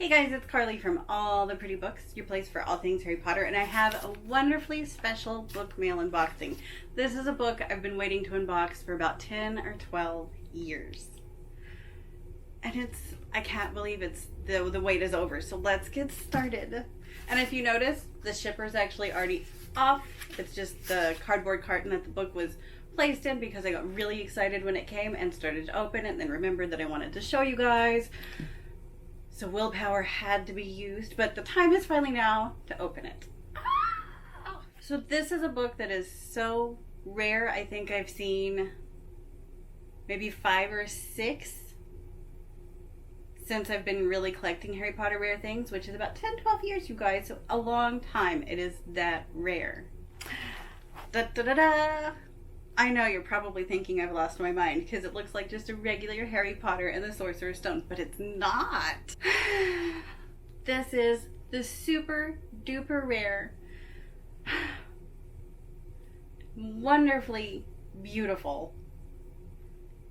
Hey guys, it's Carly from All the Pretty Books, your place for all things Harry Potter, and I have a wonderfully special Bookmail unboxing. This is a book I've been waiting to unbox for about 10 or 12 years. And I can't believe the wait is over, so let's get started. And if you notice, the shipper's actually already off. It's just the cardboard carton that the book was placed in because I got really excited when it came and started to open it and then remembered that I wanted to show you guys. So willpower had to be used, but the time is finally now to open it. So this is a book that is so rare. I think I've seen maybe 5 or 6 since I've been really collecting Harry Potter rare things, which is about 10, 12 years, you guys. So a long time. It is that rare. Da da da da! I know you're probably thinking I've lost my mind because it looks like just a regular Harry Potter and the Sorcerer's Stone, but it's not. This is the super duper rare, wonderfully beautiful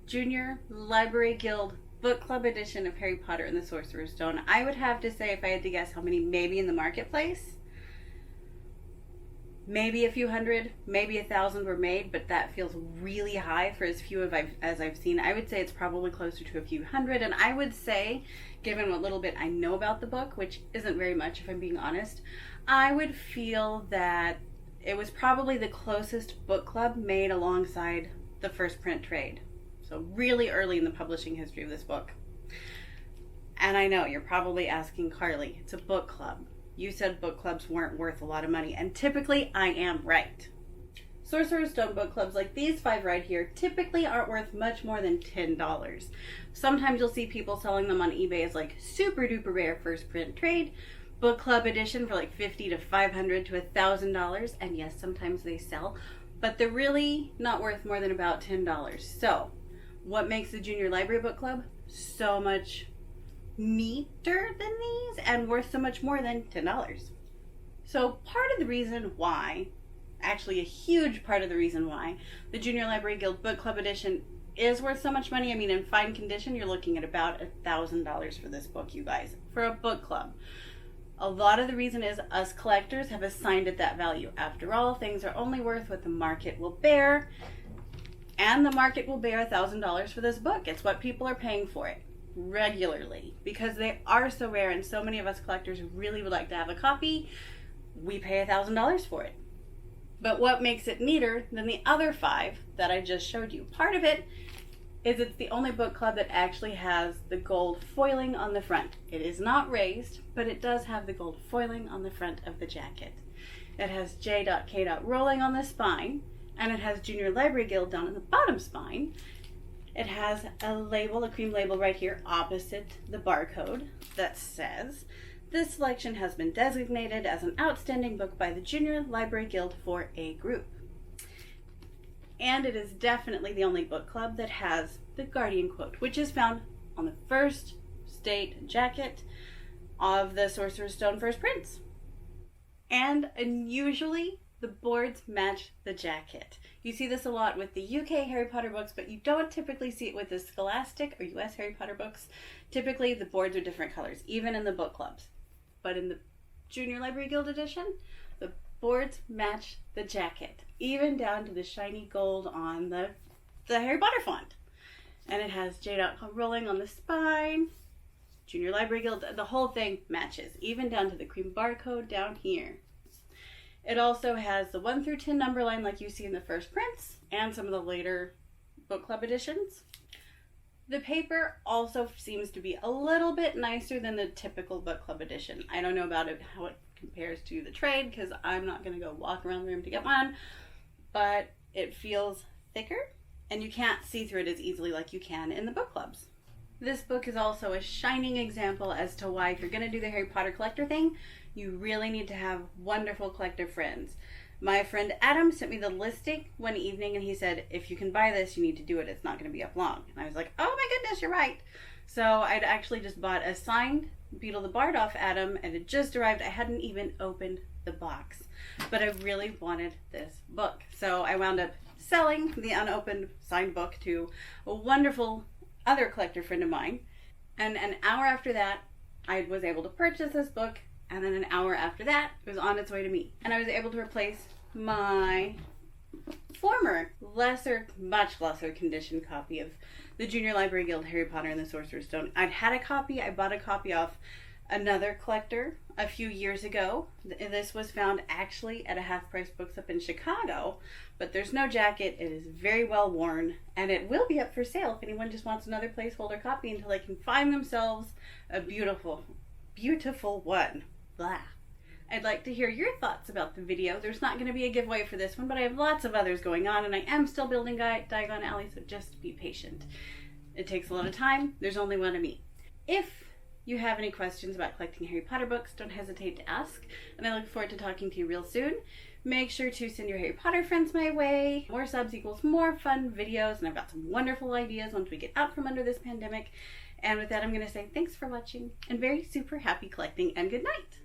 Junior Library Guild Book Club edition of Harry Potter and the Sorcerer's Stone. I would have to say, if I had to guess how many maybe in the marketplace, maybe a few hundred, maybe 1,000 were made, but that feels really high for as few as I've seen. I would say it's probably closer to a few hundred, and I would say, given what little bit I know about the book, which isn't very much if I'm being honest, I would feel that it was probably the closest book club made alongside the first print trade. So really early in the publishing history of this book. And I know you're probably asking, Carly, it's a book club. You said book clubs weren't worth a lot of money, and typically I am right. Sorcerer's Stone book clubs like these 5 right here typically aren't worth much more than $10. Sometimes you'll see people selling them on eBay as like super duper rare first print trade, book club edition for like $50 to $500 to $1,000, and yes, sometimes they sell, but they're really not worth more than about $10. So, what makes the Junior Library Book Club so much neater than these and worth so much more than $10? So part of the reason why, actually a huge part of the reason why, the Junior Library Guild Book Club edition is worth so much money, I mean in fine condition you're looking at about $1,000 for this book, you guys, for a book club. A lot of the reason is us collectors have assigned it that value. After all, things are only worth what the market will bear, and the market will bear $1,000 for this book. It's what people are paying for it regularly because they are so rare, and so many of us collectors really would like to have a copy. We pay $1,000 for it. But what makes it neater than the other 5 that I just showed you? Part of it is it's the only book club that actually has the gold foiling on the front. It is not raised, but it does have the gold foiling on the front of the jacket. It has J.K. Rowling on the spine, and it has Junior Library Guild down on the bottom spine. It has a label, a cream label right here opposite the barcode that says, "This selection has been designated as an outstanding book by the Junior Library Guild for a group." And it is definitely the only book club that has the Guardian quote, which is found on the first state jacket of the Sorcerer's Stone first prints. And unusually, the boards match the jacket. You see this a lot with the UK Harry Potter books, but you don't typically see it with the Scholastic or US Harry Potter books. Typically, the boards are different colors, even in the book clubs. But in the Junior Library Guild edition, the boards match the jacket, even down to the shiny gold on the Harry Potter font. And it has J.K. Rowling on the spine, Junior Library Guild, the whole thing matches, even down to the cream barcode down here. It also has the 1 through 10 number line like you see in the first prints and some of the later book club editions. The paper also seems to be a little bit nicer than the typical book club edition. I don't know about it, how it compares to the trade, because I'm not going to go walk around the room to get one, but it feels thicker and you can't see through it as easily like you can in the book clubs. This book is also a shining example as to why, if you're going to do the Harry Potter collector thing, you really need to have wonderful collector friends. My friend Adam sent me the listing one evening and he said, if you can buy this, you need to do it. It's not going to be up long. And I was like, oh my goodness, you're right. So I'd actually just bought a signed Beetle the Bard off Adam, and it just arrived. I hadn't even opened the box, but I really wanted this book. So I wound up selling the unopened signed book to a wonderful other collector friend of mine. And an hour after that, I was able to purchase this book, and then an hour after that, it was on its way to me. And I was able to replace my former, much lesser condition copy of the Junior Library Guild Harry Potter and the Sorcerer's Stone. I'd had a copy. I bought a copy off another collector a few years ago. This was found actually at a Half Price Books up in Chicago, but there's no jacket. It is very well worn, and it will be up for sale if anyone just wants another placeholder copy until they can find themselves a beautiful, beautiful one. Blah. I'd like to hear your thoughts about the video. There's not going to be a giveaway for this one, but I have lots of others going on, and I am still building Diagon Alley, so just be patient. It takes a lot of time. There's only one of me. If you have any questions about collecting Harry Potter books, don't hesitate to ask, and I look forward to talking to you real soon. Make sure to send your Harry Potter friends my way. More subs equals more fun videos, and I've got some wonderful ideas once we get out from under this pandemic. And with that, I'm going to say thanks for watching, and very super happy collecting, and good night!